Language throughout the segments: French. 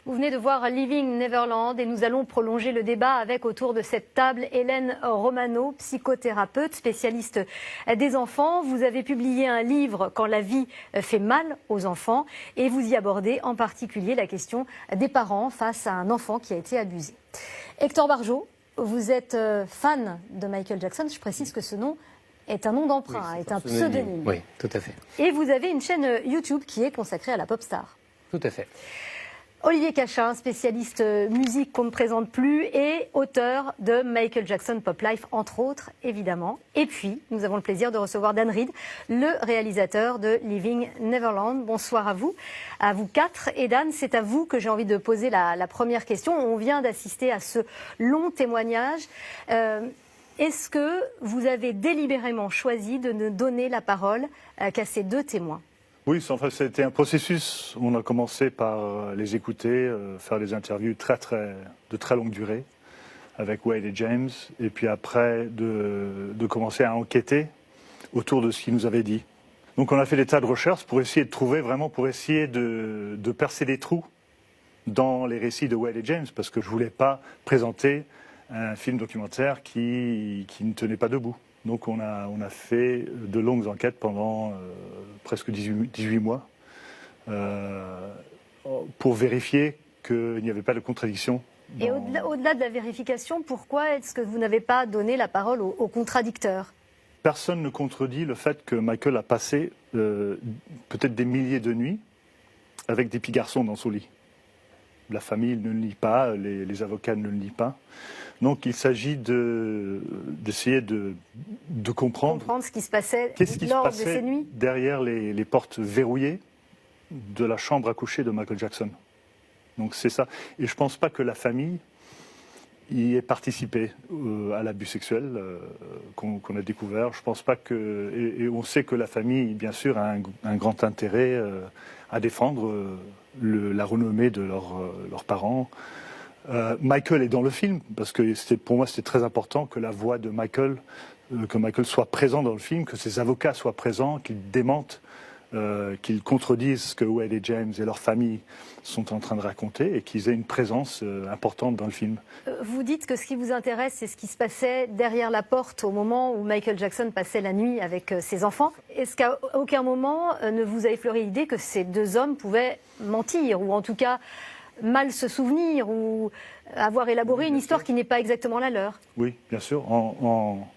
Vous venez de voir Living Neverland et nous allons prolonger le débat avec autour de cette table Hélène Romano, psychothérapeute, spécialiste des enfants. Vous avez publié un livre Quand la vie fait mal aux enfants et vous y abordez en particulier la question des parents face à un enfant qui a été abusé. Hector Barjot, vous êtes fan de Michael Jackson. Je précise que ce nom est un nom d'emprunt, est un pseudonyme. Oui, tout à fait. Et vous avez une chaîne YouTube qui est consacrée à la pop star. Tout à fait. Olivier Cachin, spécialiste musique qu'on ne présente plus et auteur de Michael Jackson Pop Life, entre autres, évidemment. Et puis, nous avons le plaisir de recevoir Dan Reed, le réalisateur de Living Neverland. Bonsoir à vous quatre. Et Dan, c'est à vous que j'ai envie de poser la première question. On vient d'assister à ce long témoignage. Est-ce que vous avez délibérément choisi de ne donner la parole qu'à ces deux témoins ? Oui, enfin, c'était un processus. On a commencé par les écouter, faire des interviews de très longue durée avec Wade et James, et puis après de commencer à enquêter autour de ce qu'ils nous avaient dit. Donc on a fait des tas de recherches pour essayer de trouver vraiment, pour essayer de percer des trous dans les récits de Wade et James, parce que je ne voulais pas présenter un film documentaire qui ne tenait pas debout. Donc on a fait de longues enquêtes pendant presque 18 mois pour vérifier qu'il n'y avait pas de contradiction. Et au-delà de la vérification, pourquoi est-ce que vous n'avez pas donné la parole aux contradicteurs ? Personne ne contredit le fait que Michael a passé peut-être des milliers de nuits avec des petits garçons dans son lit. La famille ne le lit pas, les avocats ne le lisent pas. Donc il s'agit d'essayer de comprendre ce qui se passait lors de ces nuits derrière les portes verrouillées de la chambre à coucher de Michael Jackson. Donc c'est ça. Et je ne pense pas que la famille y ait participé à l'abus sexuel qu'on a découvert. Je pense pas que... Et on sait que la famille, bien sûr, a un grand intérêt à défendre la renommée de leurs parents. Michael est dans le film, parce que pour moi c'était très important que la voix de Michael, que Michael soit présent dans le film, que ses avocats soient présents, qu'ils démentent, qu'ils contredisent ce que Wade et James et leur famille sont en train de raconter et qu'ils aient une présence importante dans le film. Vous dites que ce qui vous intéresse, c'est ce qui se passait derrière la porte au moment où Michael Jackson passait la nuit avec ses enfants. Est-ce qu'à aucun moment ne vous a effleuré l'idée que ces deux hommes pouvaient mentir, ou en tout cas mal se souvenir, ou avoir élaboré une histoire qui n'est pas exactement la leur? Oui, bien sûr. En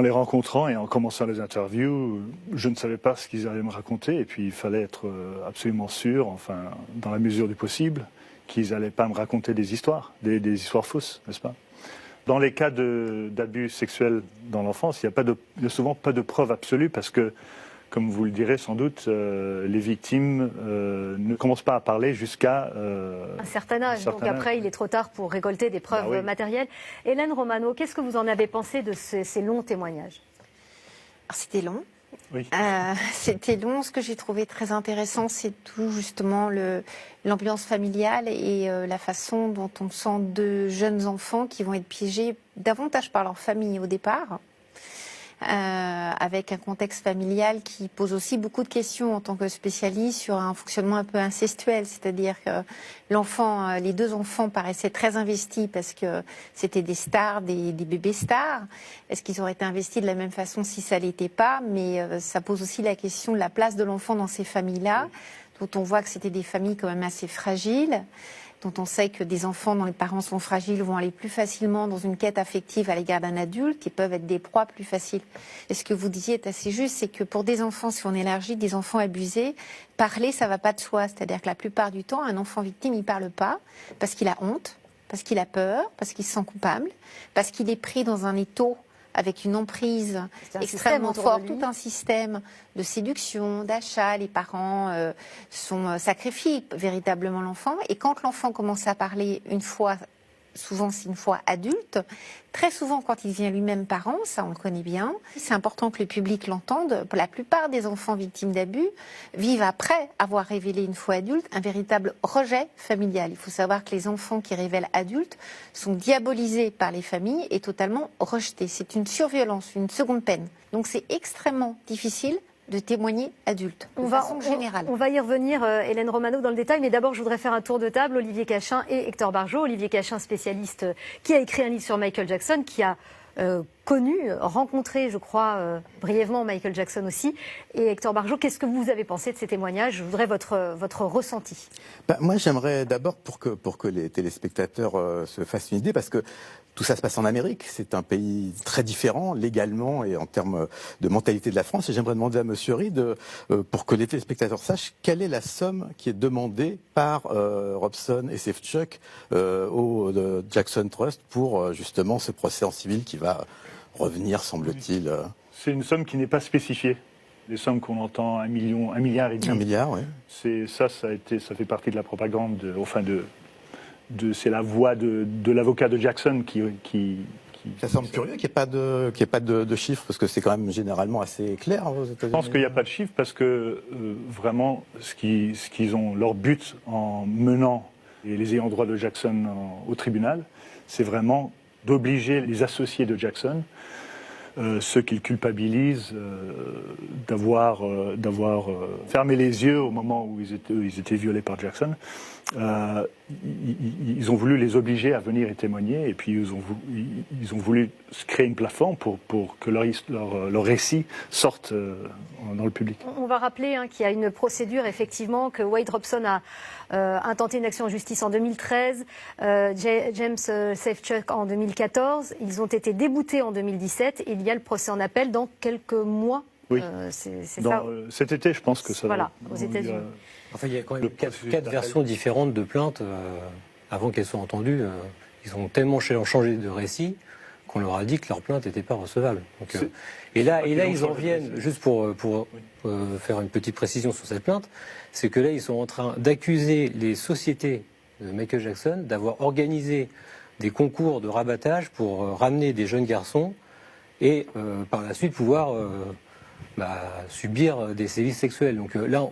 les rencontrant et en commençant les interviews, je ne savais pas ce qu'ils allaient me raconter, et puis il fallait être absolument sûr, enfin, dans la mesure du possible, qu'ils n'allaient pas me raconter des histoires fausses, n'est-ce pas? Dans les cas d'abus sexuels dans l'enfance, il n'y a souvent pas de preuves absolues, parce que, comme vous le direz sans doute, les victimes ne commencent pas à parler jusqu'à un certain âge. Donc après, il est trop tard pour récolter des preuves matérielles. Hélène Romano, qu'est-ce que vous en avez pensé de ces longs témoignages? C'était long. Oui. C'était long. Ce que j'ai trouvé très intéressant, c'est tout justement l'ambiance familiale et la façon dont on sent deux jeunes enfants qui vont être piégés davantage par leur famille au départ. Avec un contexte familial qui pose aussi beaucoup de questions en tant que spécialiste sur un fonctionnement un peu incestuel, c'est-à-dire que les deux enfants paraissaient très investis parce que c'était des stars, des bébés stars. Est-ce qu'ils auraient été investis de la même façon si ça l'était pas? Mais ça pose aussi la question de la place de l'enfant dans ces familles-là, dont on voit que c'était des familles quand même assez fragiles, dont on sait que des enfants dont les parents sont fragiles vont aller plus facilement dans une quête affective à l'égard d'un adulte et peuvent être des proies plus faciles. Et ce que vous disiez est assez juste, c'est que pour des enfants, si on élargit, des enfants abusés, parler, ça va pas de soi. C'est-à-dire que la plupart du temps, un enfant victime, il parle pas parce qu'il a honte, parce qu'il a peur, parce qu'il se sent coupable, parce qu'il est pris dans un étau avec une emprise extrêmement forte, tout un système de séduction, d'achat. Les parents sacrifient véritablement l'enfant. Et quand l'enfant commence à parler une fois, souvent c'est une fois adulte, très souvent quand il devient lui-même parent, ça on le connaît bien, c'est important que le public l'entende. La plupart des enfants victimes d'abus vivent après avoir révélé une fois adulte un véritable rejet familial. Il faut savoir que les enfants qui révèlent adultes sont diabolisés par les familles et totalement rejetés. C'est une surviolence, une seconde peine. Donc c'est extrêmement difficile de témoigner adulte, de façon générale. On va y revenir, Hélène Romano, dans le détail, mais d'abord, je voudrais faire un tour de table. Olivier Cachin et Hector Barjot. Olivier Cachin, spécialiste, qui a écrit un livre sur Michael Jackson, qui a rencontré, je crois, brièvement Michael Jackson aussi. Et Hector Barjot, qu'est-ce que vous avez pensé de ces témoignages? Je voudrais votre ressenti. Moi, j'aimerais d'abord, pour que les téléspectateurs se fassent une idée, parce que tout ça se passe en Amérique, c'est un pays très différent, légalement et en termes de mentalité de la France. Et j'aimerais demander à Monsieur Reed, pour que les téléspectateurs sachent, quelle est la somme qui est demandée par Robson et Safechuck au Jackson Trust pour justement ce procès en civil qui va revenir, semble-t-il. C'est une somme qui n'est pas spécifiée. Les sommes qu'on entend, 1 milliard et demi. 1 milliard, oui. Ça fait partie de la propagande, c'est la voix de l'avocat de Jackson qui Ça semble curieux qu'il n'y ait pas de chiffres, parce que c'est quand même généralement assez clair aux États-Unis. Je pense qu'il n'y a pas de chiffres parce que vraiment, ce qu'ils ont, leur but en menant les ayants droit de Jackson au tribunal, c'est vraiment d'obliger les associés de Jackson, ceux qu'ils culpabilisent, d'avoir fermé les yeux au moment où ils étaient violés par Jackson. Ils ont voulu les obliger à venir et témoigner, et puis ils ont voulu créer une plateforme pour que leur récit sorte dans le public. On va rappeler qu'il y a une procédure, effectivement, que Wade Robson a intenté une action en justice en 2013, James Safechuck en 2014. Ils ont été déboutés en 2017, et il y a le procès en appel dans quelques mois. Oui. C'est ça. Cet été, je pense que ça voilà, aux États-Unis. Enfin, il y a quand même quatre versions différentes de plaintes avant qu'elles soient entendues. Ils ont tellement changé de récit qu'on leur a dit que leur plainte n'était pas recevable. Donc, et là, ils en viennent, juste pour faire une petite précision sur cette plainte, c'est que là, ils sont en train d'accuser les sociétés de Michael Jackson d'avoir organisé des concours de rabattage pour ramener des jeunes garçons et par la suite pouvoir subir des sévices sexuels. Donc là,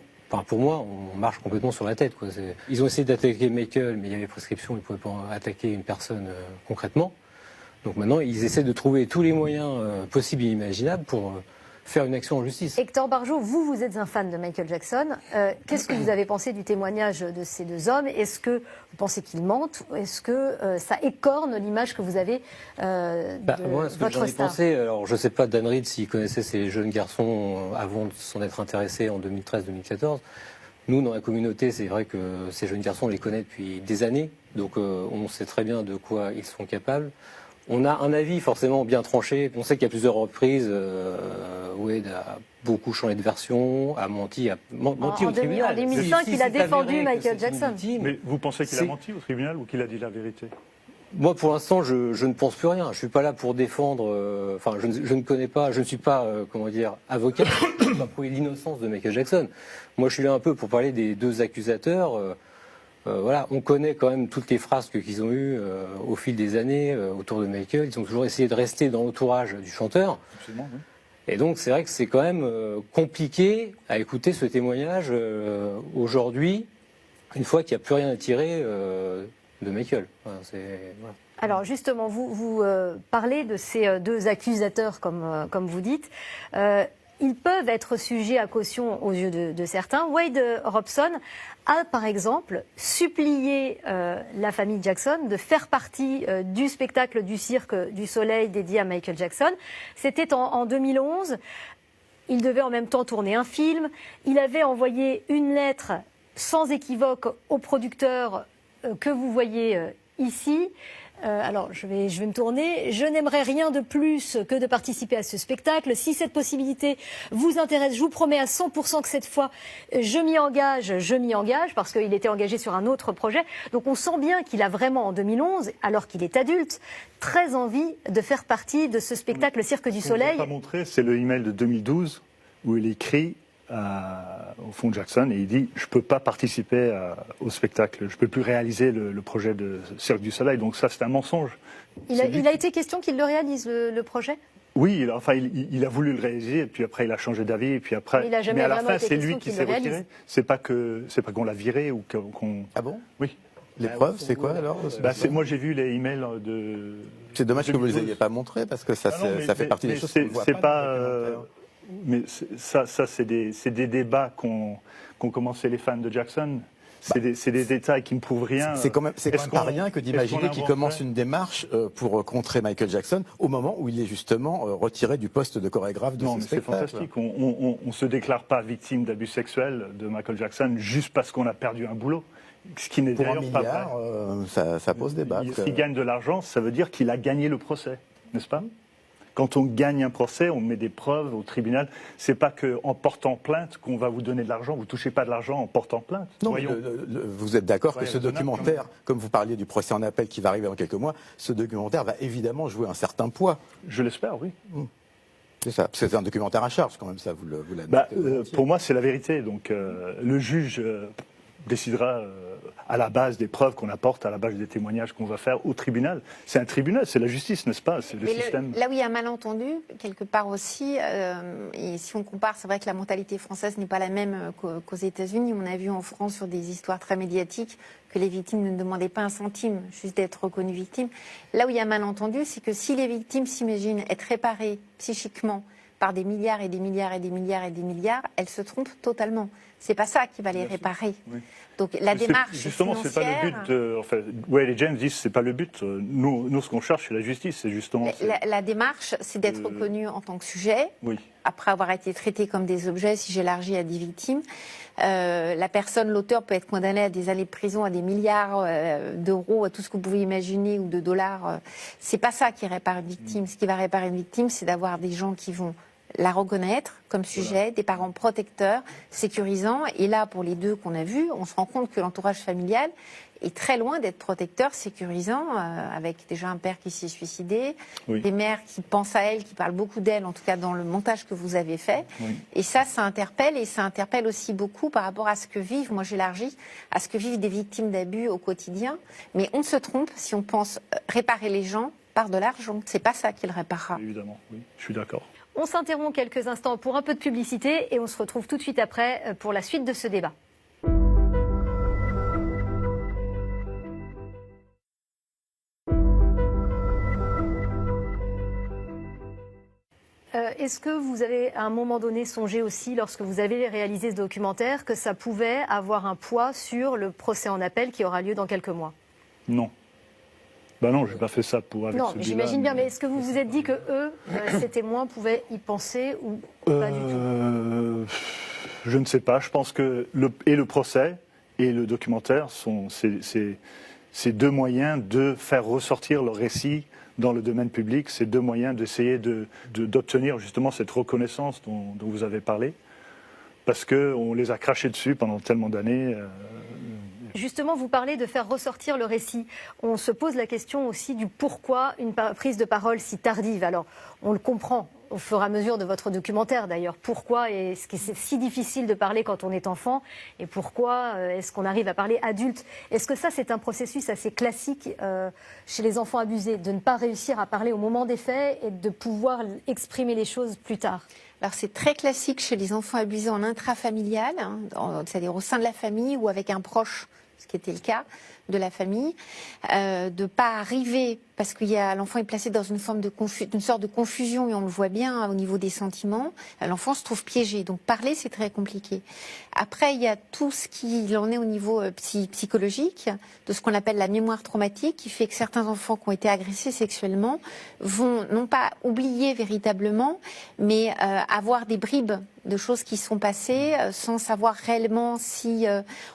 pour moi, on marche complètement sur la tête, quoi. Ils ont essayé d'attaquer Michael, mais il y avait prescription, ils ne pouvaient pas attaquer une personne concrètement. Donc maintenant, ils essaient de trouver tous les moyens possibles et imaginables pour faire une action en justice. Hector Barjot, vous êtes un fan de Michael Jackson. Qu'est-ce que vous avez pensé du témoignage de ces deux hommes? Est-ce que vous pensez qu'ils mentent? Est-ce que ça écorne l'image que vous avez de moi, ce que votre j'en ai star? pensé, alors je ne sais pas Dan Reed s'il connaissait ces jeunes garçons avant de s'en être intéressé en 2013-2014. Nous, dans la communauté, c'est vrai que ces jeunes garçons, on les connaît depuis des années, donc on sait très bien de quoi ils sont capables. On a un avis forcément bien tranché. On sait qu'à plusieurs reprises, Wade a beaucoup changé de version, a menti au tribunal. En 2005, il a défendu Michael Jackson. Mais vous pensez qu'il a menti au tribunal ou qu'il a dit la vérité? Moi, pour l'instant, je ne pense plus rien. Je suis pas là pour défendre. Je ne connais pas. Je ne suis pas, avocat. Je ne peux pas prouver l'innocence de Michael Jackson. Moi, je suis là un peu pour parler des deux accusateurs. On connaît quand même toutes les frasques qu'ils ont eues au fil des années autour de Michael. Ils ont toujours essayé de rester dans l'entourage du chanteur. Absolument, oui. Et donc, c'est vrai que c'est quand même compliqué à écouter ce témoignage aujourd'hui, une fois qu'il n'y a plus rien à tirer de Michael. Voilà. Alors justement, vous parlez de ces deux accusateurs, comme vous dites. Ils peuvent être sujets à caution aux yeux de certains. Wade Robson a, par exemple, supplié la famille Jackson de faire partie du spectacle du Cirque du Soleil dédié à Michael Jackson. C'était en 2011. Il devait en même temps tourner un film. Il avait envoyé une lettre sans équivoque au producteur que vous voyez ici. Alors, je vais me tourner. Je n'aimerais rien de plus que de participer à ce spectacle. Si cette possibilité vous intéresse, je vous promets à 100% que cette fois, je m'y engage, parce qu'il était engagé sur un autre projet. Donc, on sent bien qu'il a vraiment, en 2011, alors qu'il est adulte, très envie de faire partie de ce spectacle Cirque du Soleil. Ce qu'on n'a pas montré, c'est le email de 2012 où il écrit au fond Jackson et il dit je peux pas participer au spectacle, je peux plus réaliser le projet de Cirque du Soleil. Donc ça c'est un mensonge. Il a été question qu'il le réalise le projet. Oui, il a voulu le réaliser et puis après il a changé d'avis et puis après. Mais à la fin c'est lui qui s'est retiré. C'est pas qu'on l'a viré ou qu'on. Ah bon? Oui. L'épreuve, c'est quoi alors? Moi j'ai vu les emails de. C'est dommage que vous ne les ayez pas montrés parce que ça fait partie des choses qu'on ne voit pas. Mais ça c'est des débats qu'ont commencé les fans de Jackson. C'est des détails qui ne prouvent rien. C'est quand même pas rien que d'imaginer qu'il commence une démarche pour contrer Michael Jackson au moment où il est justement retiré du poste de chorégraphe de ce spectacle. C'est fantastique. On ne se déclare pas victime d'abus sexuels de Michael Jackson juste parce qu'on a perdu un boulot. Ce qui n'est d'ailleurs pas vrai. Ça pose débat. S'il gagne de l'argent, ça veut dire qu'il a gagné le procès, n'est-ce pas ? Quand on gagne un procès, on met des preuves au tribunal. C'est pas qu'en portant plainte qu'on va vous donner de l'argent. Vous touchez pas de l'argent en portant plainte. Non, vous êtes d'accord que ce documentaire, comme vous parliez du procès en appel qui va arriver dans quelques mois, ce documentaire va évidemment jouer un certain poids. Je l'espère, oui. C'est ça. C'est un documentaire à charge quand même, ça, vous l'admettez. Pour moi, c'est la vérité. Donc, le juge décidera à la base des preuves qu'on apporte, à la base des témoignages qu'on va faire au tribunal. C'est un tribunal, c'est la justice, n'est-ce pas? C'est le système. Là où il y a un malentendu, quelque part aussi, et si on compare, c'est vrai que la mentalité française n'est pas la même qu'aux États-Unis. On a vu en France sur des histoires très médiatiques que les victimes ne demandaient pas un centime, juste d'être reconnues victimes. Là où il y a un malentendu, c'est que si les victimes s'imaginent être réparées psychiquement par des milliards et des milliards et des milliards et des milliards, elles se trompent totalement. C'est pas ça qui va les réparer. Oui. Donc la démarche justement, c'est pas le but. Enfin, Wade et James disent c'est pas le but. Nous, ce qu'on cherche, c'est la justice. C'est justement. La démarche, c'est d'être reconnu en tant que sujet. Oui. Après avoir été traité comme des objets, si j'élargis à des victimes, la personne, l'auteur, peut être condamné à des années de prison, à des milliards d'euros, à tout ce que vous pouvez imaginer, ou de dollars. C'est pas ça qui répare une victime. Ce qui va réparer une victime, c'est d'avoir des gens qui vont la reconnaître comme sujet, des parents protecteurs, sécurisants. Et là, pour les deux qu'on a vus, on se rend compte que l'entourage familial est très loin d'être protecteur, sécurisant, avec déjà un père qui s'est suicidé, des mères qui pensent à elle, qui parlent beaucoup d'elle, en tout cas dans le montage que vous avez fait. Oui. Et ça interpelle, et ça interpelle aussi beaucoup par rapport à ce que vivent, moi j'élargis, à ce que vivent des victimes d'abus au quotidien. Mais on se trompe si on pense réparer les gens par de l'argent. C'est pas ça qui le réparera. Évidemment, oui, je suis d'accord. On s'interrompt quelques instants pour un peu de publicité et on se retrouve tout de suite après pour la suite de ce débat. Est-ce que vous avez à un moment donné songé aussi, lorsque vous avez réalisé ce documentaire, que ça pouvait avoir un poids sur le procès en appel qui aura lieu dans quelques mois? Non. Ben non, je n'ai pas fait ça pour avec non, j'imagine bien, mais est-ce que vous vous êtes dit que eux, ces témoins, pouvaient y penser ou pas du tout? Je ne sais pas. Je pense que le procès et le documentaire sont ces deux moyens de faire ressortir le récit dans le domaine public. C'est deux moyens d'essayer d'obtenir justement cette reconnaissance dont vous avez parlé, parce qu'on les a crachés dessus pendant tellement d'années. Justement, vous parlez de faire ressortir le récit. On se pose la question aussi du pourquoi une prise de parole si tardive. Alors, on le comprend au fur et à mesure de votre documentaire d'ailleurs. Pourquoi est-ce que c'est si difficile de parler quand on est enfant et pourquoi est-ce qu'on arrive à parler adulte? Est-ce que ça, c'est un processus assez classique chez les enfants abusés, de ne pas réussir à parler au moment des faits et de pouvoir exprimer les choses plus tard? Alors c'est très classique chez les enfants abusés en intrafamilial, c'est-à-dire au sein de la famille ou avec un proche, ce qui était le cas de la famille, de ne pas arriver, parce que l'enfant est placé dans une sorte de confusion, et on le voit bien au niveau des sentiments, l'enfant se trouve piégé. Donc parler, c'est très compliqué. Après, il y a tout ce qu'il en est au niveau psychologique, de ce qu'on appelle la mémoire traumatique, qui fait que certains enfants qui ont été agressés sexuellement vont non pas oublier véritablement, mais avoir des bribes de choses qui sont passées, sans savoir réellement si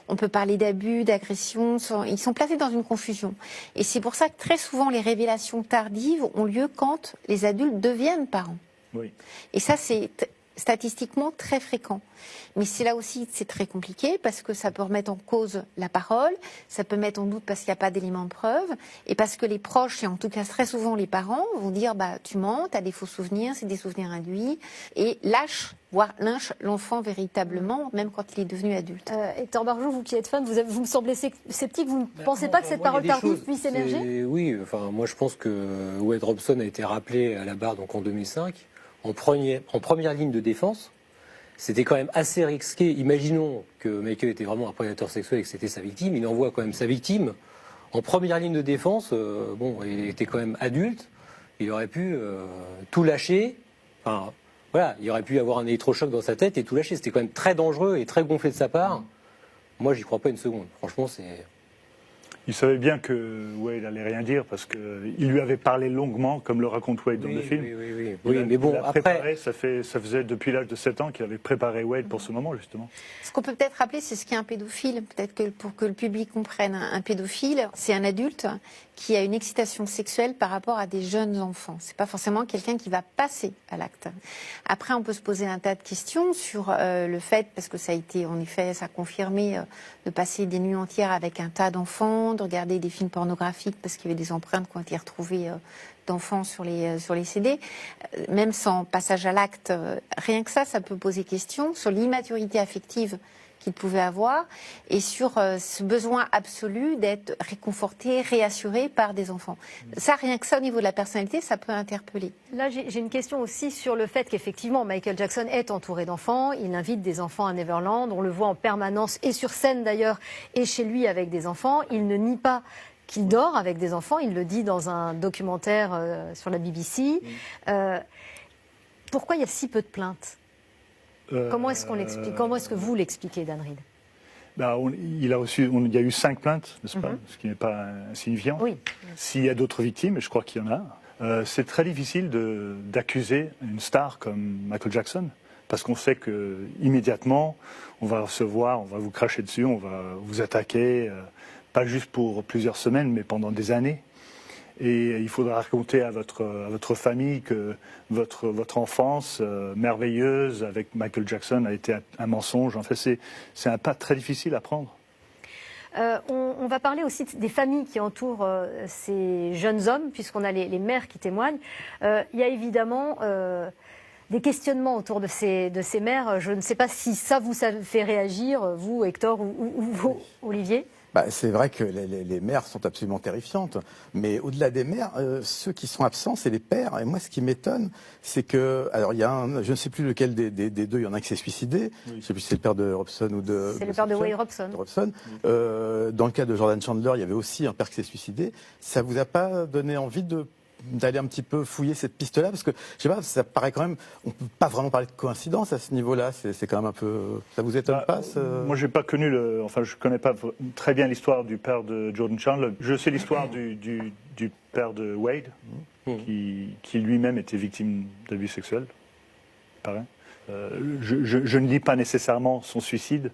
on peut parler d'abus, d'agression. Ils sont placés dans une confusion. Et c'est pour ça que très souvent, les révélations tardives ont lieu quand les adultes deviennent parents. Oui. Et ça, c'est statistiquement très fréquent. Mais c'est là aussi, c'est très compliqué parce que ça peut remettre en cause la parole, ça peut mettre en doute parce qu'il n'y a pas d'éléments de preuve, et parce que les proches, et en tout cas très souvent les parents, vont dire tu mens, tu as des faux souvenirs, c'est des souvenirs induits, et lâchent, voire lynchent l'enfant véritablement, même quand il est devenu adulte. Hector Barjot, vous qui êtes fan, vous me semblez sceptique, vous ne pensez pas que cette parole tardive puisse émerger? Oui, enfin, moi je pense que Wade Robson a été rappelé à la barre donc en 2005, en première ligne de défense. C'était quand même assez risqué. Imaginons que Michael était vraiment un prédateur sexuel et que c'était sa victime. Il envoie quand même sa victime en première ligne de défense. Il était quand même adulte. Il aurait pu tout lâcher. Enfin, voilà, il aurait pu avoir un électrochoc dans sa tête et tout lâcher. C'était quand même très dangereux et très gonflé de sa part. Moi, j'y crois pas une seconde. Franchement, c'est... Il savait bien que Wade allait rien dire parce qu'il lui avait parlé longuement, comme le raconte Wade dans le film. Oui, mais bon, après... Ça faisait depuis l'âge de 7 ans qu'il avait préparé Wade pour ce moment, justement. Ce qu'on peut peut-être rappeler, c'est ce qu'est un pédophile. Peut-être que pour que le public comprenne, un pédophile, c'est un adulte qui a une excitation sexuelle par rapport à des jeunes enfants. C'est pas forcément quelqu'un qui va passer à l'acte. Après, on peut se poser un tas de questions sur le fait, parce que ça a été, en effet, ça a confirmé, de passer des nuits entières avec un tas d'enfants, de regarder des films pornographiques parce qu'il y avait des empreintes qui ont été retrouvées d'enfants sur les CD. Même sans passage à l'acte, rien que ça peut poser question sur l'immaturité affective qu'il pouvait avoir et sur ce besoin absolu d'être réconforté, réassuré par des enfants. Ça, rien que ça, au niveau de la personnalité, ça peut interpeller. Là, j'ai une question aussi sur le fait qu'effectivement, Michael Jackson est entouré d'enfants. Il invite des enfants à Neverland. On le voit en permanence, et sur scène d'ailleurs, et chez lui avec des enfants. Il ne nie pas qu'il dort avec des enfants. Il le dit dans un documentaire sur la BBC. Pourquoi il y a si peu de plaintes ? Comment est-ce qu'on l'explique ? Comment est-ce que vous l'expliquez, Dan Reed ? Il y a eu 5 plaintes, n'est-ce pas ? Ce qui n'est pas insignifiant. Oui. S'il y a d'autres victimes, et je crois qu'il y en a, c'est très difficile d'accuser une star comme Michael Jackson, parce qu'on sait que immédiatement, on va recevoir, on va vous cracher dessus, on va vous attaquer, pas juste pour plusieurs semaines, mais pendant des années. Et il faudra raconter à votre famille que votre enfance merveilleuse avec Michael Jackson a été un mensonge. En fait, c'est un pas très difficile à prendre. On va parler aussi des familles qui entourent ces jeunes hommes, puisqu'on a les mères qui témoignent. Il y a évidemment des questionnements autour de ces mères. Je ne sais pas si ça vous fait réagir, vous, Hector, ou vous, Olivier. C'est vrai que les mères sont absolument terrifiantes, mais au-delà des mères, ceux qui sont absents, c'est les pères. Et moi, ce qui m'étonne, c'est que, alors il y a je ne sais plus lequel des deux, il y en a un qui s'est suicidé. Je ne sais plus si c'est le père de Robson ou de. C'est le père de Wade Robson. Dans le cas de Jordan Chandler, il y avait aussi un père qui s'est suicidé. Ça vous a pas donné envie d'aller un petit peu fouiller cette piste-là, parce que je sais pas, ça paraît quand même, on peut pas vraiment parler de coïncidence à ce niveau-là. C'est quand même un peu, ça vous étonne pas Moi, j'ai pas connu je connais pas très bien l'histoire du père de Jordan Chandler. Je sais l'histoire du père de Wade, qui lui-même était victime d'abus sexuels. Pareil. Je ne lis pas nécessairement son suicide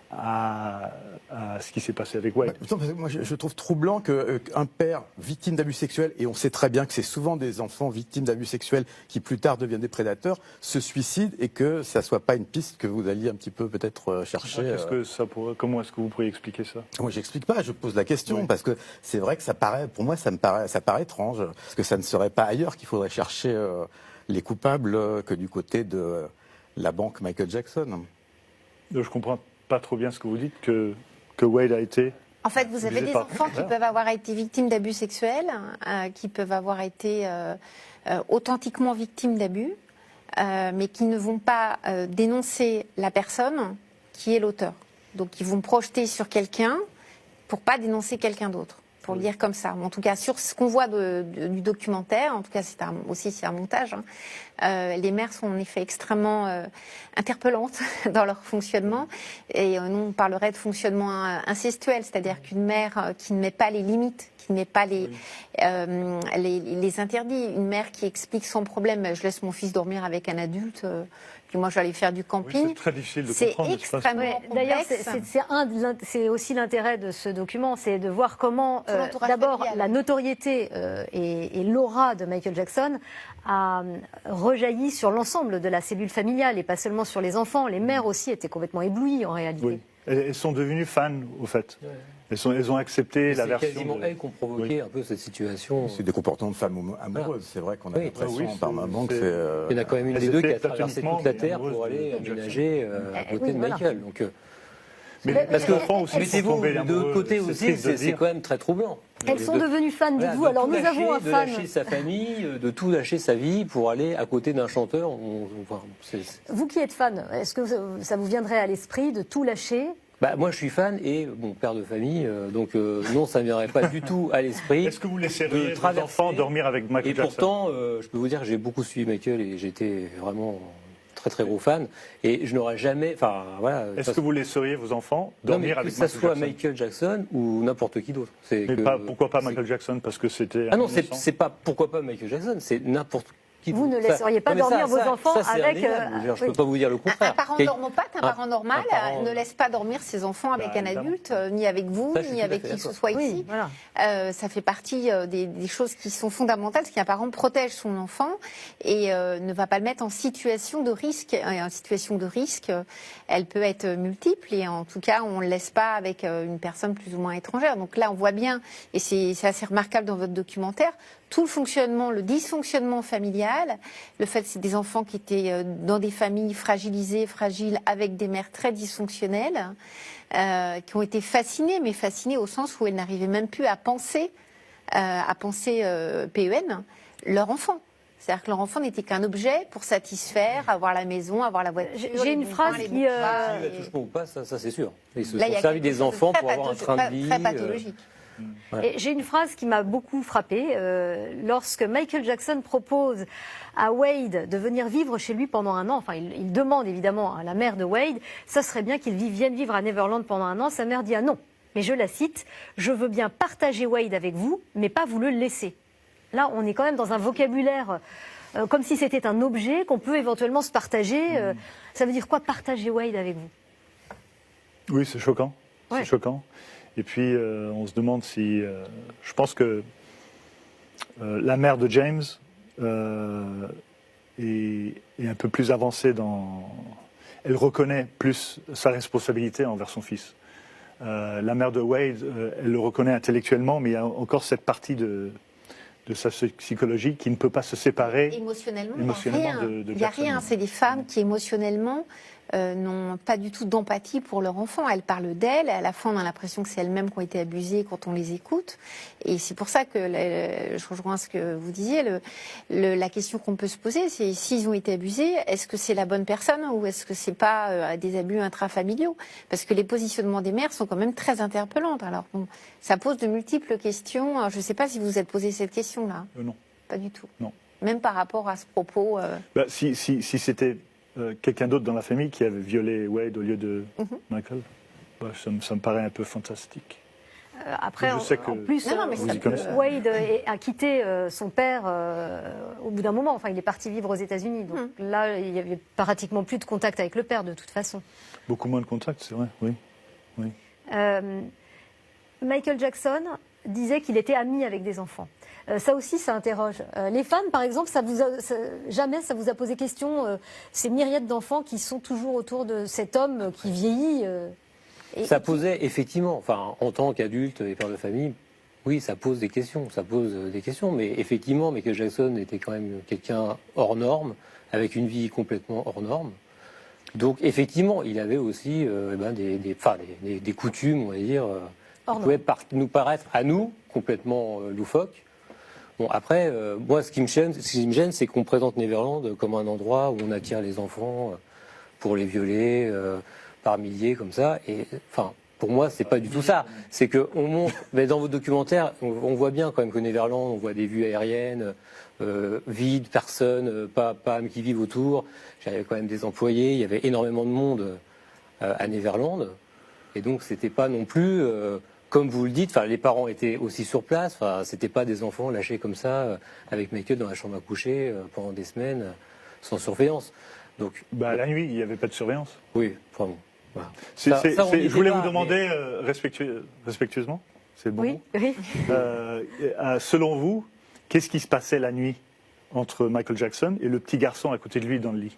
à ce qui s'est passé avec Wade. Moi, je trouve troublant qu'un père victime d'abus sexuels, et on sait très bien que c'est souvent des enfants victimes d'abus sexuels qui plus tard deviennent des prédateurs, se suicident et que ça soit pas une piste que vous alliez un petit peu peut-être chercher. Comment est-ce que vous pourriez expliquer ça ? Moi, j'explique pas, je pose la question, parce que c'est vrai que ça paraît étrange, parce que ça ne serait pas ailleurs qu'il faudrait chercher les coupables que du côté de la banque Michael Jackson. Je comprends pas trop bien ce que vous dites, que Wade a été... En fait, vous avez des enfants qui peuvent avoir été victimes d'abus sexuels, qui peuvent avoir été authentiquement victimes d'abus, mais qui ne vont pas dénoncer la personne qui est l'auteur. Donc, ils vont projeter sur quelqu'un pour pas dénoncer quelqu'un d'autre, pour le dire comme ça. En tout cas, sur ce qu'on voit du documentaire, en tout cas, c'est un montage, les mères sont en effet extrêmement interpellantes dans leur fonctionnement. Et nous, on parlerait de fonctionnement incestuel, c'est-à-dire qu'une mère qui ne met pas les limites, qui ne met pas les interdits, une mère qui explique son problème, je laisse mon fils dormir avec un adulte, puis moi je vais aller faire du camping. Oui, c'est très difficile de comprendre. C'est extrêmement D'ailleurs, complexe. c'est aussi l'intérêt de ce document, c'est de voir comment, d'abord, la notoriété et l'aura de Michael Jackson a rejailli sur l'ensemble de la cellule familiale et pas seulement sur les enfants. Les mères aussi étaient complètement éblouies en réalité. Oui. Elles sont devenues fans, au fait. Elles ont accepté la version. C'est quasiment elles qui ont provoqué un peu cette situation. C'est des comportements de femmes amoureuses. C'est vrai qu'on a l'impression par moment que c'est... Il y en a quand même une des deux qui a traversé toute la Terre pour aller aménager à côté de Michael. Donc, parce que mettez-vous de l'autre côté aussi, c'est quand même très trouvant. Elles sont devenues fans, dites-vous. Alors nous avons un fan. De lâcher sa famille, de tout lâcher sa vie pour aller à côté d'un chanteur. Vous qui êtes fan, est-ce que ça vous viendrait à l'esprit de tout lâcher Moi, je suis fan et bon, père de famille, donc non, ça ne viendrait pas du tout à l'esprit. Est-ce que vous laisseriez vos enfants dormir avec Michael Jackson? Et pourtant, je peux vous dire que j'ai beaucoup suivi Michael et j'étais vraiment très très gros fan. Et je n'aurais jamais, enfin voilà. Est-ce que vous laisseriez vos enfants dormir avec Michael Jackson? Que ça soit Michael Jackson ou n'importe qui d'autre. Mais pourquoi pas Michael Jackson? Parce que c'était. Ah non, c'est pas pourquoi pas Michael Jackson, c'est n'importe qui. Vous ne laisseriez pas dormir vos enfants avec... Je ne peux pas vous dire le contraire. Un parent normopathe, un parent normal, ne laisse pas dormir ses enfants avec un adulte, ni avec vous, ni avec qui que ce soit ici. Voilà. Ça fait partie des choses qui sont fondamentales, parce qu'un parent protège son enfant et ne va pas le mettre en situation de risque. Et en situation de risque, elle peut être multiple et en tout cas, on ne le laisse pas avec une personne plus ou moins étrangère. Donc là, on voit bien, et c'est assez remarquable dans votre documentaire, tout le fonctionnement, le dysfonctionnement familial, le fait que c'est des enfants qui étaient dans des familles fragilisées, fragiles, avec des mères très dysfonctionnelles, qui ont été fascinées, mais fascinées au sens où elles n'arrivaient même plus à penser PEN, leur enfant. C'est-à-dire que leur enfant n'était qu'un objet pour satisfaire, avoir la maison, avoir la voiture. J'ai une phrase qui... ou pas, ça c'est sûr. Ils se sont servis des enfants pour avoir un train de vie. Très pathologique. Et j'ai une phrase qui m'a beaucoup frappée. Lorsque Michael Jackson propose à Wade de venir vivre chez lui pendant un an, enfin il demande évidemment à la mère de Wade, ça serait bien qu'il vienne vivre à Neverland pendant un an. Sa mère dit ah non, mais je la cite, je veux bien partager Wade avec vous, mais pas vous le laisser. Là, on est quand même dans un vocabulaire comme si c'était un objet qu'on peut éventuellement se partager. Ça veut dire quoi partager Wade avec vous? Oui, c'est choquant. Ouais. C'est choquant. Et puis, on se demande si... je pense que la mère de James est un peu plus avancée dans... Elle reconnaît plus sa responsabilité envers son fils. La mère de Wade, elle le reconnaît intellectuellement, mais il y a encore cette partie de sa psychologie qui ne peut pas se séparer émotionnellement de Jackson. Il n'y a rien. C'est des femmes qui, émotionnellement, n'ont pas du tout d'empathie pour leur enfant. Elles parlent d'elles. À la fin, on a l'impression que c'est elles-mêmes qui ont été abusées quand on les écoute. Et c'est pour ça que, je rejoins ce que vous disiez, la question qu'on peut se poser, c'est s'ils ont été abusés, est-ce que c'est la bonne personne ou est-ce que c'est pas des abus intrafamiliaux? Parce que les positionnements des mères sont quand même très interpellantes. Alors, bon, ça pose de multiples questions. Alors, je ne sais pas si vous vous êtes posé cette question-là. Non. Pas du tout. Non. Même par rapport à ce propos. Si c'était quelqu'un d'autre dans la famille qui avait violé Wade au lieu de Michael, ça me paraît un peu fantastique. Après, en plus, Wade a quitté son père au bout d'un moment. Enfin, il est parti vivre aux États-Unis. Donc là, il n'y avait pratiquement plus de contact avec le père, de toute façon. Beaucoup moins de contact, c'est vrai, oui. Michael Jackson disait qu'il était ami avec des enfants. Ça aussi, ça interroge. Les femmes, par exemple, jamais ça vous a posé question, ces myriades d'enfants qui sont toujours autour de cet homme qui vieillit Ça posait effectivement, enfin, en tant qu'adulte et père de famille, oui, ça pose des questions. Mais effectivement, Michael Jackson était quand même quelqu'un hors norme, avec une vie complètement hors norme. Donc, effectivement, il avait aussi des coutumes, on va dire, qui pouvaient nous paraître, à nous, complètement loufoques. Bon, après, moi, ce qui me gêne, c'est qu'on présente Neverland comme un endroit où on attire les enfants pour les violer par milliers, comme ça. Et, enfin, pour moi, c'est pas du tout ça. C'est qu'on montre, mais dans vos documentaires, on voit bien quand même que Neverland, on voit des vues aériennes, vides, personne, pas âmes qui vivent autour. Il y avait quand même des employés, il y avait énormément de monde à Neverland. Et donc, c'était pas non plus... comme vous le dites, les parents étaient aussi sur place. C'était pas des enfants lâchés comme ça, avec Michael dans la chambre à coucher pendant des semaines, sans surveillance. Donc, la nuit, il n'y avait pas de surveillance. Oui, vraiment. Voilà. Je voulais vous demander respectueusement. C'est bon. Oui. Selon vous, qu'est-ce qui se passait la nuit entre Michael Jackson et le petit garçon à côté de lui dans le lit?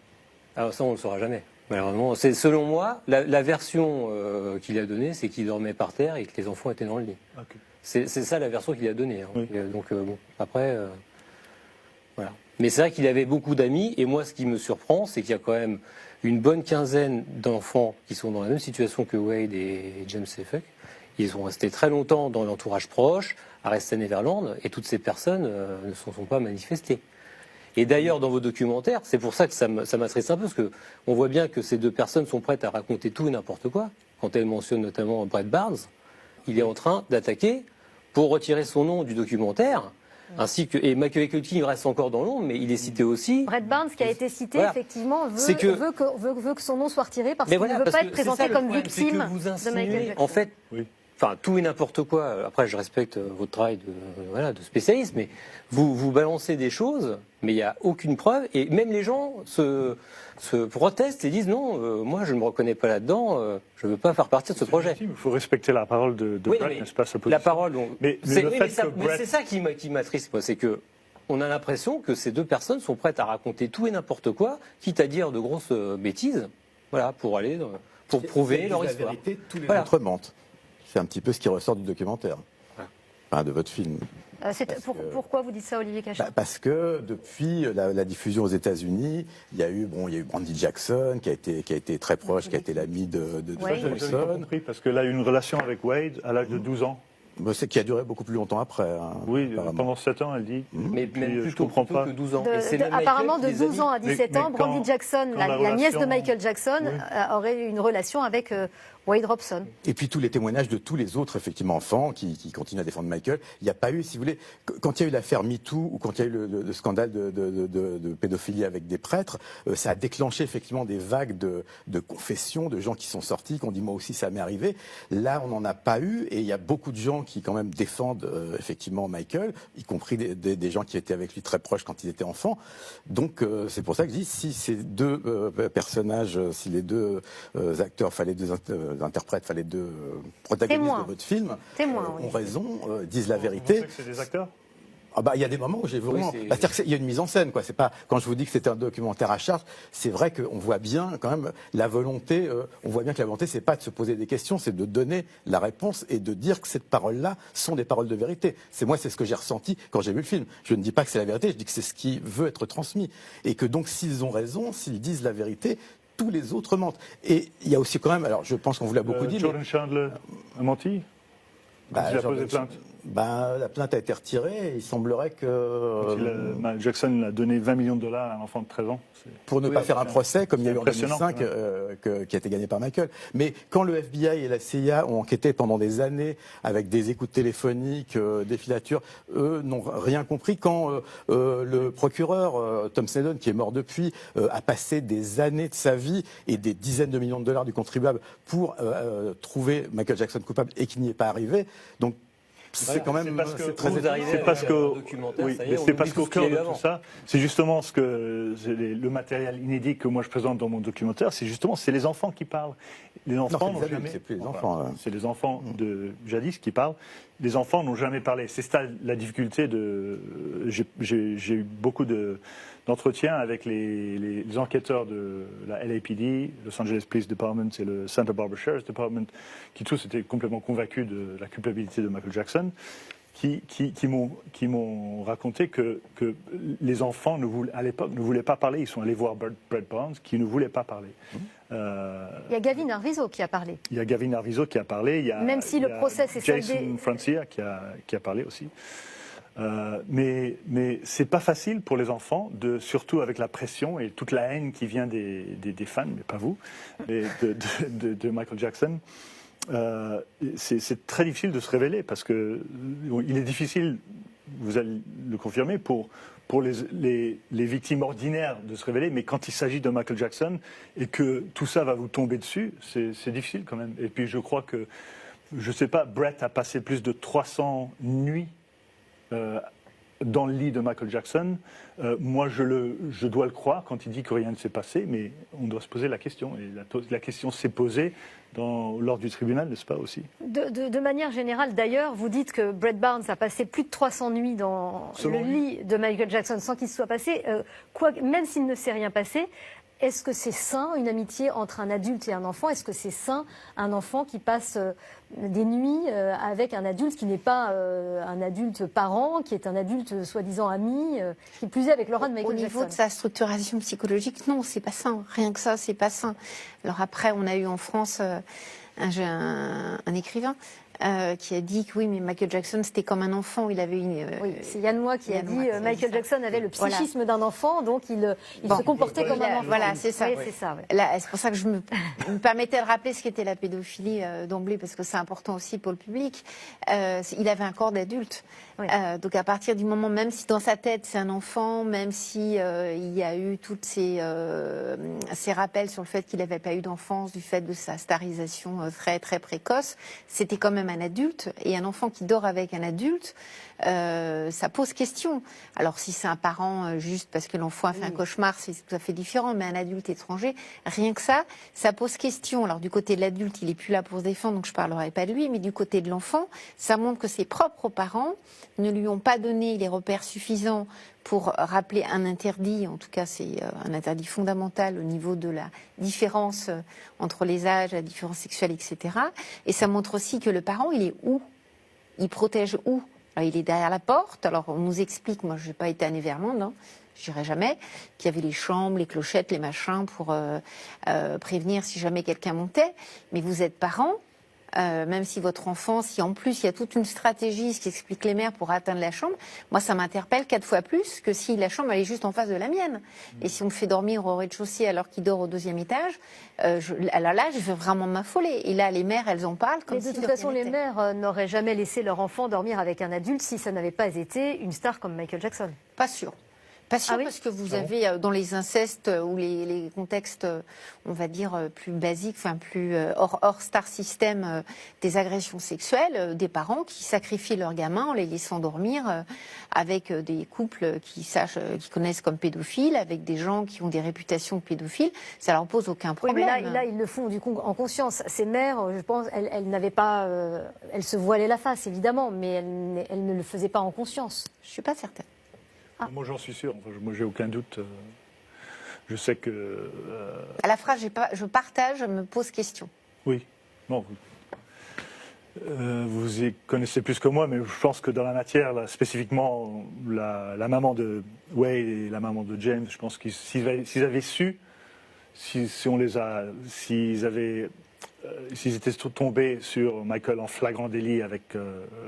Alors ça, on ne le saura jamais. Malheureusement, c'est selon moi, la version qu'il a donnée, c'est qu'il dormait par terre et que les enfants étaient dans le lit. Okay. C'est ça la version qu'il a donnée. Hein. Oui. Donc après, voilà. Mais c'est vrai qu'il avait beaucoup d'amis et moi, ce qui me surprend, c'est qu'il y a quand même une bonne quinzaine d'enfants qui sont dans la même situation que Wade et James Safeck. Ils sont restés très longtemps dans l'entourage proche, à rester à Neverland, et toutes ces personnes ne se sont pas manifestées. Et d'ailleurs, dans vos documentaires, c'est pour ça que ça m'attriste un peu, parce qu'on voit bien que ces deux personnes sont prêtes à raconter tout et n'importe quoi. quand elle mentionne notamment Brett Barnes, il est en train d'attaquer pour retirer son nom du documentaire. Ainsi que, et Macaulay Culkin reste encore dans l'ombre, mais il est cité aussi. Brett Barnes, qui a été cité, Voilà. effectivement, veut que son nom soit retiré parce qu'il ne veut pas être présenté comme victime de Michael Jackson. En fait, tout et n'importe quoi. Après, je respecte votre travail de spécialiste, mais vous balancez des choses, mais il n'y a aucune preuve. Et même les gens se protestent et disent non, moi je ne me reconnais pas là-dedans, je ne veux pas faire partie de ce projet. Il faut respecter la parole de Brett, n'est-ce pas, sa position. La parole, donc. Mais c'est ça qui m'attriste, moi, c'est que on a l'impression que ces deux personnes sont prêtes à raconter tout et n'importe quoi, quitte à dire de grosses bêtises, voilà, pour prouver leur histoire. La vérité, tous les autres mentent. C'est un petit peu ce qui ressort du documentaire, enfin, de votre film. Pourquoi vous dites ça, Olivier Cachin? Parce que depuis la diffusion aux États-Unis, il y a eu Brandy Jackson qui a été très proche, qui a été l'ami de J'avais pas compris, parce qu'elle a eu une relation avec Wade à l'âge de 12 ans. C'est qui a duré beaucoup plus longtemps après. Hein, oui, pendant 7 ans, elle dit. Mais même plus tôt que 12 ans. Apparemment, de 12 ans à 17 ans, Brandy Jackson, la nièce de Michael Jackson, aurait eu une relation avec Wade Robson. Et puis tous les témoignages de tous les autres, effectivement, enfants qui continuent à défendre Michael. Il n'y a pas eu, si vous voulez, quand il y a eu l'affaire MeToo ou quand il y a eu le scandale de pédophilie avec des prêtres, ça a déclenché effectivement des vagues de confessions, de gens qui sont sortis, qui ont dit moi aussi ça m'est arrivé. Là, on n'en a pas eu et il y a beaucoup de gens qui quand même défendent effectivement Michael, y compris des gens qui étaient avec lui très proches quand il était enfant. Donc c'est pour ça que je dis, si ces deux personnages, si les deux acteurs, les deux interprètes, les deux protagonistes de votre film ont raison, disent la vérité. Vous pensez que c'est des acteurs? Il y a des moments où j'ai vraiment... C'est-à-dire qu'il y a une mise en scène, quoi. C'est pas... Quand je vous dis que c'était un documentaire à charge, c'est vrai qu'on voit bien quand même la volonté, on voit bien que la volonté, c'est pas de se poser des questions, c'est de donner la réponse et de dire que ces paroles-là sont des paroles de vérité. C'est ce que j'ai ressenti quand j'ai vu le film. Je ne dis pas que c'est la vérité, je dis que c'est ce qui veut être transmis. Et que donc, s'ils ont raison, s'ils disent la vérité, tous les autres mentent. Et il y a aussi quand même, alors je pense qu'on vous l'a beaucoup dit... Jordan Chandler a menti? Il a posé plainte. La plainte a été retirée et il semblerait que... Jackson a donné 20 millions de dollars à un enfant de 13 ans. Pour ne pas faire un procès, comme il y a eu en 2005, qui a été gagné par Michael. Mais quand le FBI et la CIA ont enquêté pendant des années avec des écoutes téléphoniques, des filatures, eux n'ont rien compris. Quand le procureur, Tom Snedden, qui est mort depuis, a passé des années de sa vie et des dizaines de millions de dollars du contribuable pour trouver Michael Jackson coupable et qu'il n'y est pas arrivé. Donc, c'est quand même c'est parce qu'au cœur de tout ça, c'est justement le matériel inédit que moi je présente dans mon documentaire, c'est les enfants qui parlent. Les enfants n'ont jamais. C'est plus les enfants. C'est les enfants de jadis qui parlent. Les enfants n'ont jamais parlé. C'est ça la difficulté j'ai eu beaucoup d'entretiens avec les enquêteurs de la LAPD, Los Angeles Police Department et le Santa Barbara Sheriff's Department, qui tous étaient complètement convaincus de la culpabilité de Michael Jackson, qui m'ont raconté que les enfants à l'époque ne voulaient pas parler. Ils sont allés voir Brett Barnes, qui ne voulait pas parler. Il y a Gavin Arvizo qui a parlé. Il y a Gavin Arvizo qui a parlé. Même si le procès s'est soldé. Jason Francia qui a parlé aussi. Mais c'est pas facile pour les enfants, surtout avec la pression et toute la haine qui vient des fans, mais pas vous, de Michael Jackson. C'est très difficile de se révéler parce que il est difficile, vous allez le confirmer, pour les victimes ordinaires de se révéler, mais quand il s'agit de Michael Jackson et que tout ça va vous tomber dessus, c'est difficile quand même. Et puis je crois que, je sais pas, Brett a passé plus de 300 nuits dans le lit de Michael Jackson. Moi, je dois le croire quand il dit que rien ne s'est passé, mais on doit se poser la question. Et la question s'est posée lors du tribunal, n'est-ce pas aussi? De manière générale, d'ailleurs, vous dites que Brett Barnes a passé plus de 300 nuits dans le lit de Michael Jackson sans qu'il se soit passé. Même s'il ne s'est rien passé, est-ce que c'est sain, une amitié entre un adulte et un enfant? Est-ce que c'est sain, un enfant qui passe des nuits avec un adulte qui n'est pas un adulte parent, qui est un adulte soi-disant ami, qui plus est avec l'aura de Michael Jackson? Au niveau de sa structuration psychologique, non, c'est pas sain. Rien que ça, c'est pas sain. Alors après, on a eu en France un écrivain qui a dit que oui, mais Michael Jackson, c'était comme un enfant. Il avait une. Oui, c'est Yann Moix qui a dit Michael Jackson avait le psychisme d'un enfant, donc il se comportait comme un enfant. Voilà, c'est ça. Oui, c'est ça. Ouais. C'est pour ça que je me permettais de rappeler ce qu'était la pédophilie d'emblée, parce que c'est important aussi pour le public. Il avait un corps d'adulte. Oui. Donc à partir du moment, même si dans sa tête c'est un enfant, même si il y a eu toutes ces rappels sur le fait qu'il n'avait pas eu d'enfance, du fait de sa starisation très très précoce, c'était quand même un adulte, et un enfant qui dort avec un adulte, ça pose question. Alors si c'est un parent juste parce que l'enfant a fait un cauchemar, c'est tout à fait différent, mais un adulte étranger, rien que ça pose question. Alors du côté de l'adulte, il est plus là pour se défendre, donc je parlerai pas de lui, mais du côté de l'enfant, ça montre que ses propres parents ne lui ont pas donné les repères suffisants pour rappeler un interdit. En tout cas, c'est un interdit fondamental au niveau de la différence entre les âges, la différence sexuelle, etc. Et ça montre aussi que le parent, il est où? Il protège où? Alors, il est derrière la porte. Alors, on nous explique, moi, je n'ai pas été à Neverland, hein, je dirais jamais, qu'il y avait les chambres, les clochettes, les machins pour prévenir si jamais quelqu'un montait. Mais vous êtes parent. Même si votre enfant, si en plus il y a toute une stratégie, ce qui explique les mères pour atteindre la chambre, moi ça m'interpelle 4 fois plus que si la chambre elle est juste en face de la mienne. Et si on me fait dormir au rez-de-chaussée alors qu'il dort au 2e étage, alors là je vais vraiment m'affoler. Et là les mères elles en parlent comme Mais de si toute façon les mères n'auraient jamais laissé leur enfant dormir avec un adulte si ça n'avait pas été une star comme Michael Jackson. Pas sûr. Pas sûr, Ah oui, parce que vous avez dans les incestes ou les contextes, on va dire, plus basiques, enfin plus hors star system, des agressions sexuelles, des parents qui sacrifient leurs gamins en les laissant dormir avec des couples qui connaissent comme pédophiles, avec des gens qui ont des réputations de pédophiles, ça leur pose aucun Oui, problème. mais là, ils le font du coup en conscience. Ces mères, je pense, elles n'avaient pas, elles se voilaient la face évidemment, mais elles ne le faisaient pas en conscience. Je suis pas certaine. Moi, j'en suis sûr. Enfin, moi, j'ai aucun doute. Je sais que. À la phrase, je partage, me pose question. Oui. Non. Vous y connaissez plus que moi, mais je pense que dans la matière, là, spécifiquement, la maman de Wade et la mamen de James, je pense qu'ils s'ils avaient su, s'ils étaient tombés sur Michael en flagrant délit avec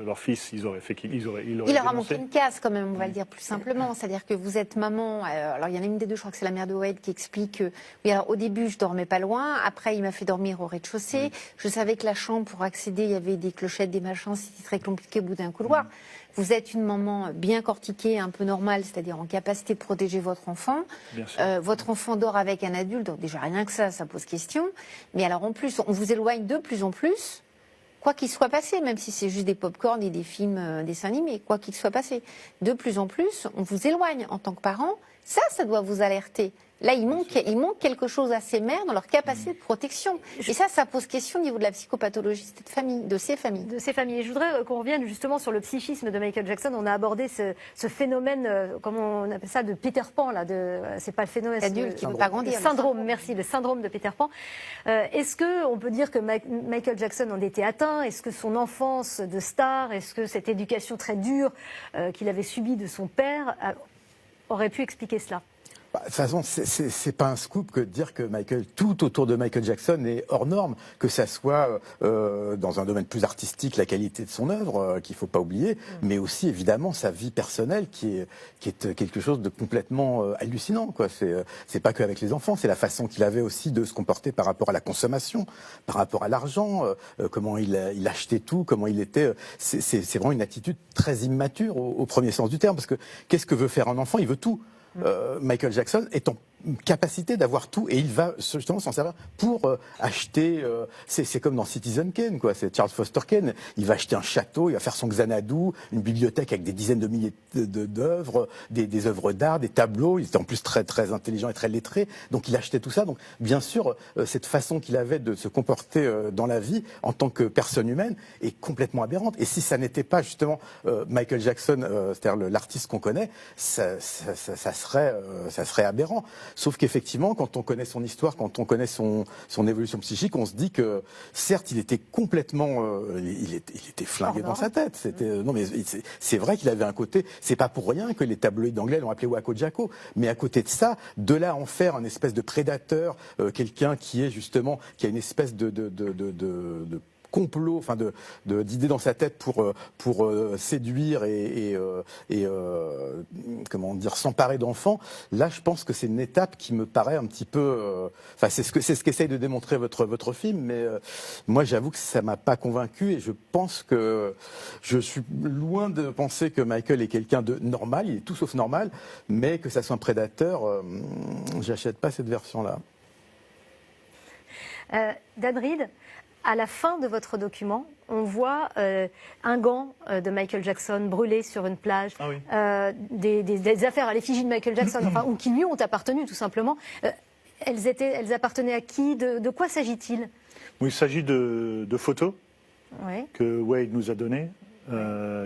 leur fils, il leur a manqué une case quand même, on va le dire plus simplement. C'est-à-dire que vous êtes maman, alors il y en a une des deux, je crois que c'est la mère de Wade qui explique que, oui, alors au début je dormais pas loin, après il m'a fait dormir au rez-de-chaussée, je savais que la chambre pour accéder, il y avait des clochettes, des machins, c'était très compliqué au bout d'un couloir. Vous êtes une maman bien cortiquée, un peu normale, c'est-à-dire en capacité de protéger votre enfant. Votre enfant dort avec un adulte, donc déjà rien que ça pose question. Mais alors en plus, on vous éloigne de plus en plus, quoi qu'il soit passé, même si c'est juste des pop-corn et des films, dessins animés, quoi qu'il soit passé. De plus en plus, on vous éloigne en tant que parent. Ça doit vous alerter. Là, il manque quelque chose à ces mères dans leur capacité de protection. Et ça pose question au niveau de la psychopathologie de ces familles. De ces familles. Et je voudrais qu'on revienne justement sur le psychisme de Michael Jackson. On a abordé ce phénomène, comment on appelle ça, de Peter Pan, là. C'est pas le phénomène. L'adulte qui ne veut pas grandir. Le syndrome, merci, le syndrome de Peter Pan. Est-ce qu'on peut dire que Michael Jackson en était atteint? Est-ce que son enfance de star, est-ce que cette éducation très dure qu'il avait subie de son père aurait pu expliquer cela? De toute façon, c'est pas un scoop que de dire que tout autour de Michael Jackson est hors norme, que ça soit dans un domaine plus artistique, la qualité de son œuvre, qu'il faut pas oublier, mais aussi évidemment sa vie personnelle qui est quelque chose de complètement hallucinant, quoi. C'est pas qu'avec les enfants, c'est la façon qu'il avait aussi de se comporter par rapport à la consommation, par rapport à l'argent, comment il achetait tout, comment il était. C'est vraiment une attitude très immature au premier sens du terme, parce que qu'est-ce que veut faire un enfant? Il veut tout. Michael Jackson est en capacité d'avoir tout et il va justement s'en servir pour acheter. C'est comme dans Citizen Kane, quoi. C'est Charles Foster Kane. Il va acheter un château, il va faire son Xanadu, une bibliothèque avec des dizaines de milliers d'œuvres, des œuvres d'art, des tableaux. Il était en plus très très intelligent et très lettré, donc il achetait tout ça. Donc bien sûr, cette façon qu'il avait de se comporter dans la vie en tant que personne humaine est complètement aberrante. Et si ça n'était pas justement Michael Jackson, c'est-à-dire l'artiste qu'on connaît, ça serait aberrant. Sauf qu'effectivement, quand on connaît son histoire, quand on connaît son évolution psychique, on se dit que certes, il était complètement, il était flingué dans sa tête. Non, mais c'est vrai qu'il avait un côté. C'est pas pour rien que les tabloïds anglais l'ont appelé Wacko Jacko. Mais à côté de ça, de là à en faire un espèce de prédateur, quelqu'un qui est justement, qui a une espèce de complot, enfin d'idées dans sa tête pour séduire et comment dire, s'emparer d'enfants. Là, je pense que c'est une étape qui me paraît un petit peu, enfin c'est ce qu'essaye de démontrer votre film, mais moi j'avoue que ça m'a pas convaincu et je pense que je suis loin de penser que Michael est quelqu'un de normal, il est tout sauf normal, mais que ça soit un prédateur, j'achète pas cette version-là. Dan Reed, à la fin de votre document, on voit un gant de Michael Jackson brûlé sur une plage, Ah oui. des affaires à l'effigie de Michael Jackson, enfin, ou qui lui ont appartenu tout simplement. Elles appartenaient à qui? De quoi s'agit-il? Oui, il s'agit de photos Oui. que Wade nous a données,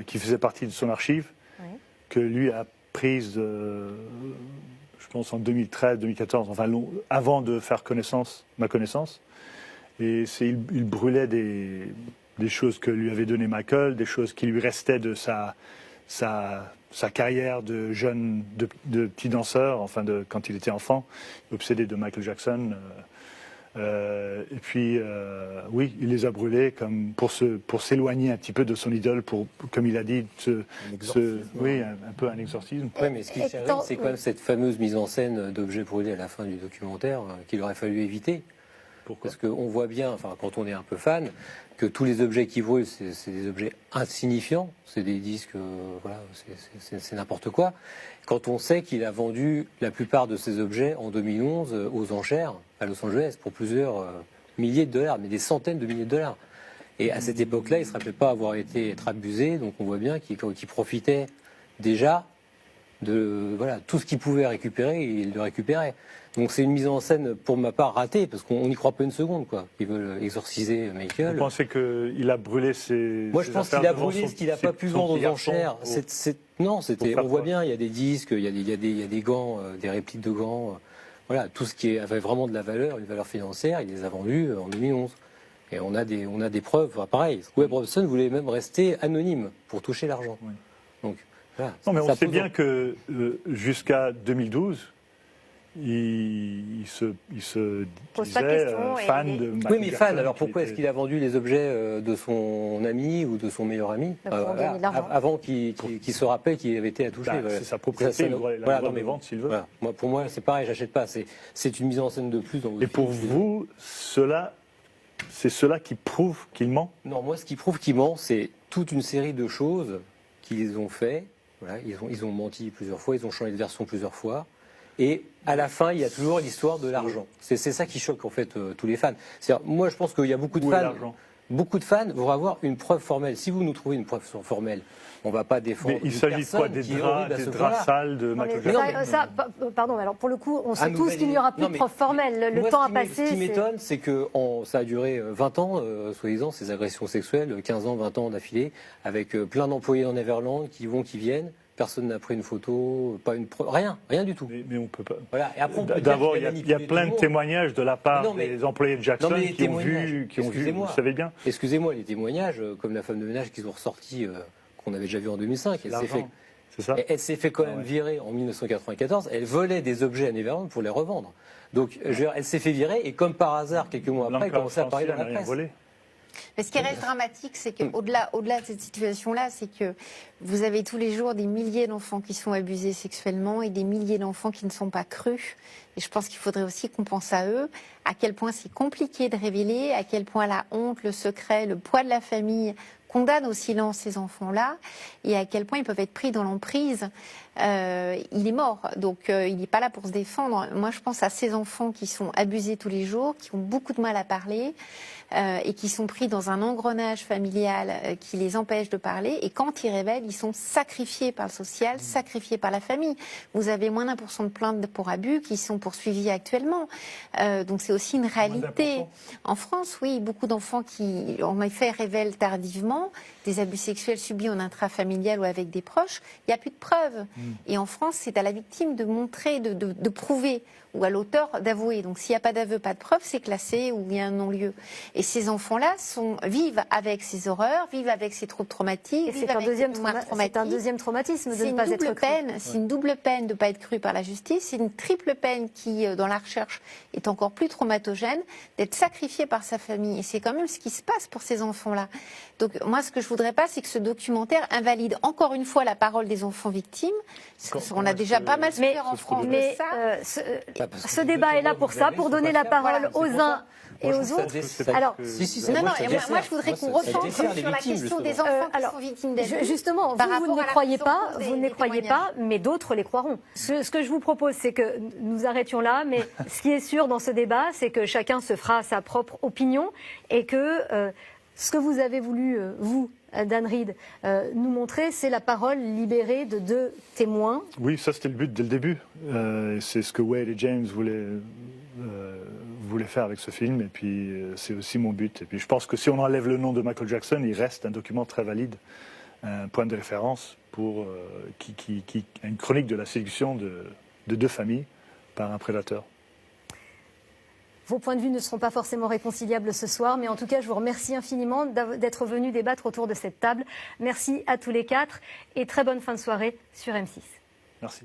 qui faisaient partie de son archive, Oui. que lui a prises, je pense en 2013, 2014, enfin avant de faire ma connaissance. Et il brûlait des choses que lui avait donné Michael, des choses qui lui restaient de sa carrière de jeune, de petit danseur, enfin quand il était enfant, obsédé de Michael Jackson. Et puis, oui, il les a brûlés comme pour s'éloigner un petit peu de son idole, comme il a dit, oui, un peu un exorcisme. Oui, mais ce qui fait rire, c'est quand même cette fameuse mise en scène d'objets brûlés à la fin du documentaire qu'il aurait fallu éviter. Pourquoi ? Parce qu'on voit bien, enfin, quand on est un peu fan, que tous les objets qui brûlent, c'est des objets insignifiants, c'est des disques, voilà, c'est n'importe quoi. Quand on sait qu'il a vendu la plupart de ces objets en 2011 aux enchères à Los Angeles pour plusieurs milliers de dollars, mais des centaines de milliers de dollars. Et à cette époque-là, il ne se rappelait pas être abusé, donc on voit bien qu'il profitait déjà de tout ce qu'il pouvait récupérer, il le récupérait. Donc c'est une mise en scène pour ma part ratée, parce qu'on n'y croit pas une seconde, quoi. Ils veulent exorciser Michael. Vous pensez qu'il a brûlé ses Moi je pense qu'il a brûlé ce qu'il n'a pas pu vendre aux enchères. Non, on voit bien, il y a des disques, il y a des gants, des répliques de gants, voilà, tout ce qui avait vraiment de la valeur, une valeur financière, il les a vendus en 2011. Et on a des preuves, enfin, pareil. Webb Robson voulait même rester anonyme pour toucher l'argent. Oui. Donc, voilà, non, mais on sait bien que jusqu'à 2012, il se disait fan de Michael Oui, mais fan, Jackson, alors pourquoi est-ce qu'il a vendu les objets de son ami ou de son meilleur ami avant qu'il se rappelle qu'il avait été à toucher? Voilà. C'est sa propriété, il a le droit de vendre s'il veut. Voilà. Pour moi, c'est pareil, j'achète pas. C'est une mise en scène de plus dans votre Et pour film. vous, c'est cela qui prouve qu'il ment? Non, moi, ce qui prouve qu'il ment, c'est toute une série de choses qu'ils ont fait. Voilà, ils ont menti plusieurs fois, ils ont changé de version plusieurs fois. Et à la fin, il y a toujours l'histoire de l'argent. C'est ça qui choque en fait tous les fans. Moi, je pense qu'il y a beaucoup de fans. Beaucoup de fans vont avoir une preuve formelle. Si vous nous trouvez une preuve formelle, on ne va pas défendre. Mais il s'agit de quoi? Des draps sales de Michael Jackson? Pardon, alors pour le coup, on sait tous qu'il n'y aura plus de preuve formelle. Le temps a passé. Ce qui m'étonne, c'est que ça a duré 20 ans, soi-disant, ces agressions sexuelles, 15 ans, 20 ans d'affilée, avec plein d'employés dans Neverland qui vont, qui viennent. Personne n'a pris une photo, pas une preuve, rien du tout. Mais on peut pas. Voilà. Et après, d'abord, il y a plein de témoignages de la part des employés de Jackson qui ont vu, vous savez bien. Excusez-moi, les témoignages, comme la femme de ménage qu'ils ont ressorti, qu'on avait déjà vu en 2005, elle s'est fait quand même virer en 1994. Elle volait des objets à Neverland pour les revendre. Donc, elle s'est fait virer et comme par hasard, quelques mois après, elle commençait à parler dans la presse. Mais ce qui reste dramatique, c'est qu'au-delà de cette situation-là, c'est que vous avez tous les jours des milliers d'enfants qui sont abusés sexuellement et des milliers d'enfants qui ne sont pas crus. Et je pense qu'il faudrait aussi qu'on pense à eux, à quel point c'est compliqué de révéler, à quel point la honte, le secret, le poids de la famille condamne au silence ces enfants-là, et à quel point ils peuvent être pris dans l'emprise. Il est mort, donc il n'est pas là pour se défendre. Moi, je pense à ces enfants qui sont abusés tous les jours, qui ont beaucoup de mal à parler, et qui sont pris dans un engrenage familial qui les empêche de parler. Et quand ils révèlent, ils sont sacrifiés par le social, sacrifiés par la famille. Vous avez moins d'1% de plaintes pour abus qui sont poursuivis actuellement. Donc c'est aussi une réalité. En France, oui, beaucoup d'enfants qui, en effet, révèlent tardivement des abus sexuels subis en intrafamilial ou avec des proches. Il n'y a plus de preuves. Et en France, c'est à la victime de montrer, de prouver, ou à l'auteur d'avouer. Donc s'il n'y a pas d'aveu, pas de preuve, c'est classé ou il y a un non-lieu. Et ces enfants-là enfants vivent avec ces horreurs, vivent avec ces troubles traumatiques, Et vivent c'est un, avec ces mémoires c'est un traumatiques. deuxième traumatisme de C'est ne une pas être double cru. peine, c'est une double peine de ne pas être cru par la justice, c'est une triple peine qui, dans la recherche, est encore plus traumatogène, d'être sacrifié par sa famille. Et c'est quand même ce qui se passe pour ces enfants-là. Donc moi, ce que je voudrais pas, c'est que ce documentaire invalide encore une fois la parole des enfants victimes. On a déjà pas mal souffert en France de ça. Ce débat est là pour ça, pour donner la parole aux uns et aux autres. Alors, moi, je voudrais qu'on recentre sur la question des enfants qui sont victimes d'abus. Justement, vous ne les croyez pas, mais d'autres les croiront. Ce que je vous propose, c'est que nous arrêtions là, mais ce qui est sûr dans ce débat, c'est que chacun se fera sa propre opinion et que ce que vous avez voulu, vous, Dan Reed, nous montrer, c'est la parole libérée de deux témoins. Oui, ça c'était le but dès le début. C'est ce que Wade et James voulaient faire avec ce film, et puis c'est aussi mon but. Et puis je pense que si on enlève le nom de Michael Jackson, il reste un document très valide, un point de référence pour une chronique de la séduction de deux familles par un prédateur. Vos points de vue ne seront pas forcément réconciliables ce soir, mais en tout cas, je vous remercie infiniment d'être venus débattre autour de cette table. Merci à tous les quatre et très bonne fin de soirée sur M6. Merci.